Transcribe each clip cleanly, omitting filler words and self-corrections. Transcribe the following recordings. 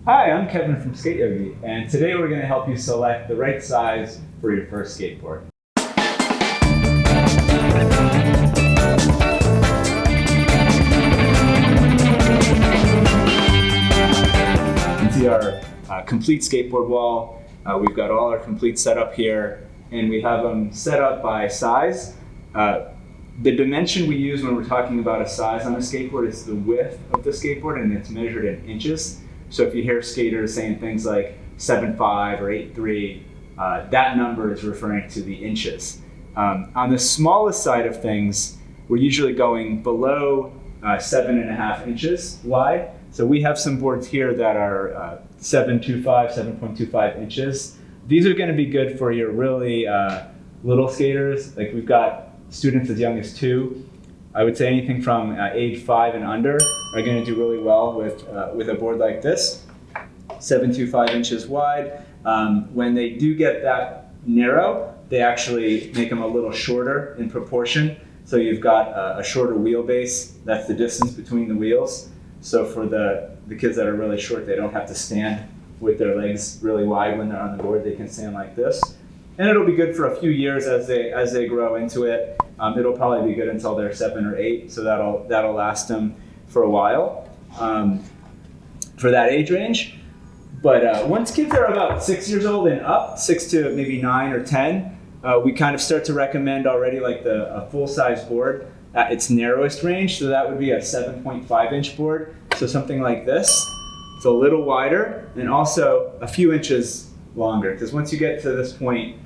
Hi, I'm Kevin from SKATEYOGI, and today we're going to help you select the right size for your first skateboard. You can see our complete skateboard wall. We've got all our complete setup here, and we have them set up by size. The dimension we use when we're talking about a size on a skateboard is the width of the skateboard, and it's measured in inches. So if you hear skaters saying things like 7'5" or 8'3", that number is referring to the inches. On the smallest side of things, we're usually going below 7.5 inches wide. So we have some boards here that are 7.25 inches. These are going to be good for your really little skaters. Like we've got students as young as 2. I would say anything from age 5 and under are going to do really well with a board like this, 7.25 inches wide. When they do get that narrow, they actually make them a little shorter in proportion. So you've got a shorter wheelbase. That's the distance between the wheels. So for the kids that are really short, they don't have to stand with their legs really wide when they're on the board. They can stand like this. And it'll be good for a few years as they grow into it. It'll probably be good until they're 7 or 8, so that'll last them for a while for that age range. But once kids are about 6 years old and up, 6 to maybe 9 or 10, we kind of start to recommend already like a full-size board at its narrowest range. So that would be a 7.5 inch board. So something like this. It's a little wider and also a few inches longer, because once you get to this point,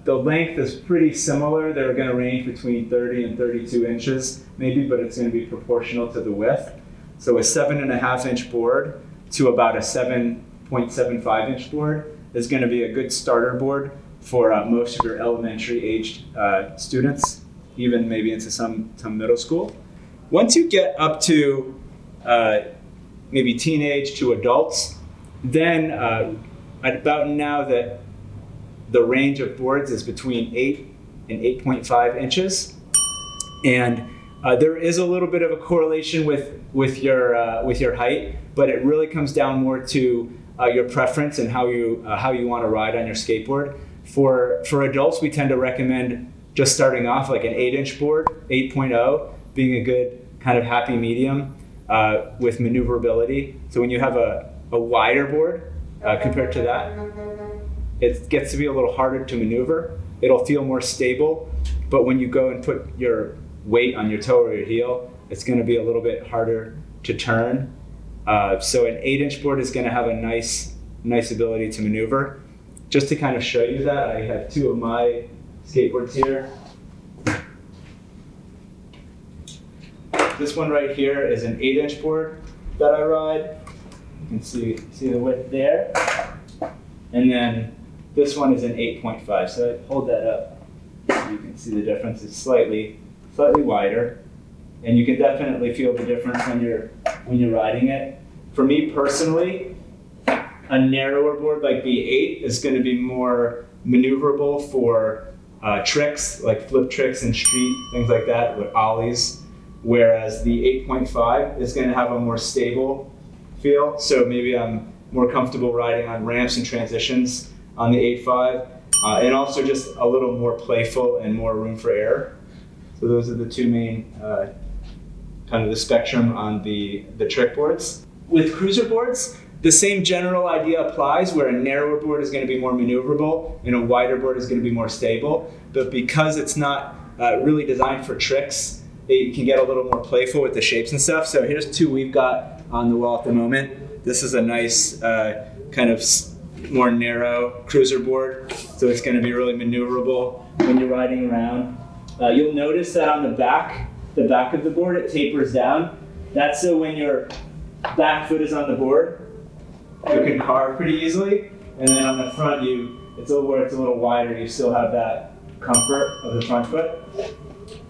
the length is pretty similar. They're going to range between 30 and 32 inches maybe, but it's going to be proportional to the width. So a 7.5 inch board to about a 7.75 inch board is going to be a good starter board for most of your elementary aged students, even maybe into some middle school. Once you get up to maybe teenage to adults, then about now that the range of boards is between 8 and 8.5 inches. And there is a little bit of a correlation with your height, but it really comes down more to your preference and how you want to ride on your skateboard. For adults, we tend to recommend just starting off like an 8 inch board, 8.0, being a good kind of happy medium with maneuverability. So when you have a wider board compared to that, it gets to be a little harder to maneuver. It'll feel more stable, but when you go and put your weight on your toe or your heel, it's going to be a little bit harder to turn. So an 8 inch board is going to have a nice ability to maneuver. Just to kind of show you that, I have 2 of my skateboards here. This one right here is an 8 inch board that I ride. You can see the width there. And then this one is an 8.5, so I hold that up so you can see the difference. It's slightly wider, and you can definitely feel the difference when you're riding it. For me personally, a narrower board like the 8 is going to be more maneuverable for tricks, like flip tricks and street, things like that, with ollies, whereas the 8.5 is going to have a more stable feel. So maybe I'm more comfortable riding on ramps and transitions on the 8.5, and also just a little more playful and more room for error. So those are the 2 main kind of the spectrum on the trick boards. With cruiser boards, the same general idea applies, where a narrower board is going to be more maneuverable and a wider board is going to be more stable. But because it's not really designed for tricks, it can get a little more playful with the shapes and stuff. So here's 2 we've got on the wall at the moment. This is a nice kind of more narrow cruiser board, so it's going to be really maneuverable when you're riding around. You'll notice that on the back of the board, it tapers down. That's so when your back foot is on the board, you can carve pretty easily. And then on the front, it's a little wider. You still have that comfort of the front foot.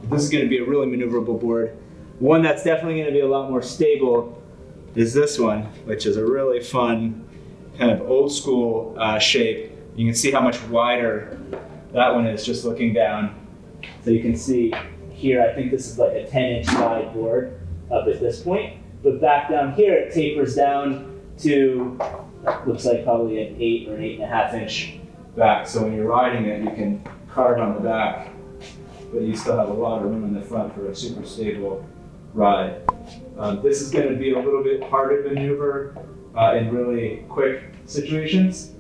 This is going to be a really maneuverable board. One that's definitely going to be a lot more stable is this one, which is a really fun kind of old school shape. You can see how much wider that one is just looking down. So you can see here, I think this is like a 10 inch wide board up at this point. But back down here, it tapers down to, looks like probably an 8 or an 8.5 inch back. So when you're riding it, you can carve on the back, but you still have a lot of room in the front for a super stable ride. This is going to be a little bit harder to maneuver in really quick situations,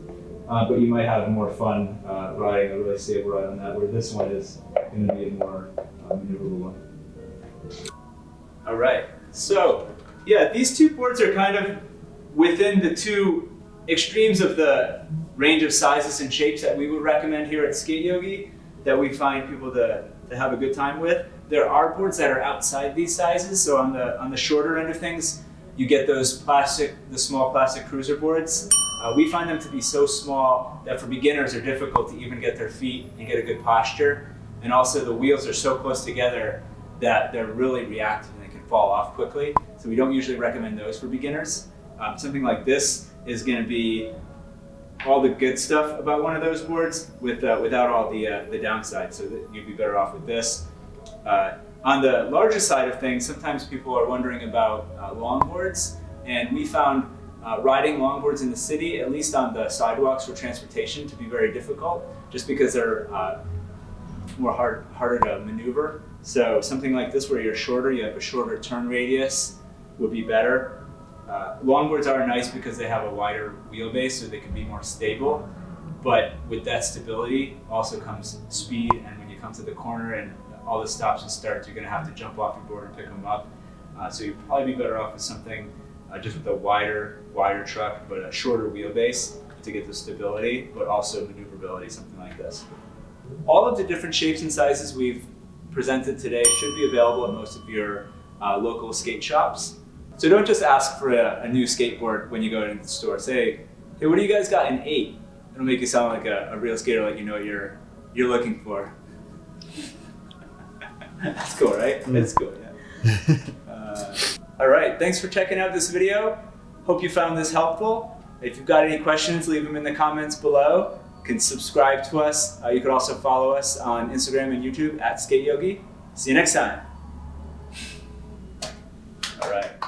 but you might have more fun riding a really stable ride on that, where this one is going to be a more maneuverable one. All right, so yeah, these two boards are kind of within the two extremes of the range of sizes and shapes that we would recommend here at SKATEYOGI, that we find people to have a good time with. There are boards that are outside these sizes, so on the shorter end of things, you get the small plastic cruiser boards. We find them to be so small that for beginners are difficult to even get their feet and get a good posture. And also the wheels are so close together that they're really reactive and they can fall off quickly. So we don't usually recommend those for beginners. Something like this is going to be all the good stuff about one of those boards without all the downsides. So that you'd be better off with this. On the larger side of things, sometimes people are wondering about longboards, and we found riding longboards in the city, at least on the sidewalks for transportation, to be very difficult, just because they're harder to maneuver. So something like this, where you're shorter, you have a shorter turn radius, would be better. Longboards are nice because they have a wider wheelbase, so they can be more stable. But with that stability also comes speed, and when you come to the corner and all the stops and starts, you're going to have to jump off your board and pick them up. So you'd probably be better off with something just with a wider truck, but a shorter wheelbase to get the stability, but also maneuverability, something like this. All of the different shapes and sizes we've presented today should be available at most of your local skate shops. So don't just ask for a new skateboard when you go into the store. Say, hey, what do you guys got in 8? It'll make you sound like a real skater, like you know what you're looking for. That's cool, right? That's cool, yeah. All right, thanks for checking out this video. Hope you found this helpful. If you've got any questions, leave them in the comments below. You can subscribe to us. You can also follow us on Instagram and YouTube at SKATEYOGI. See you next time. All right.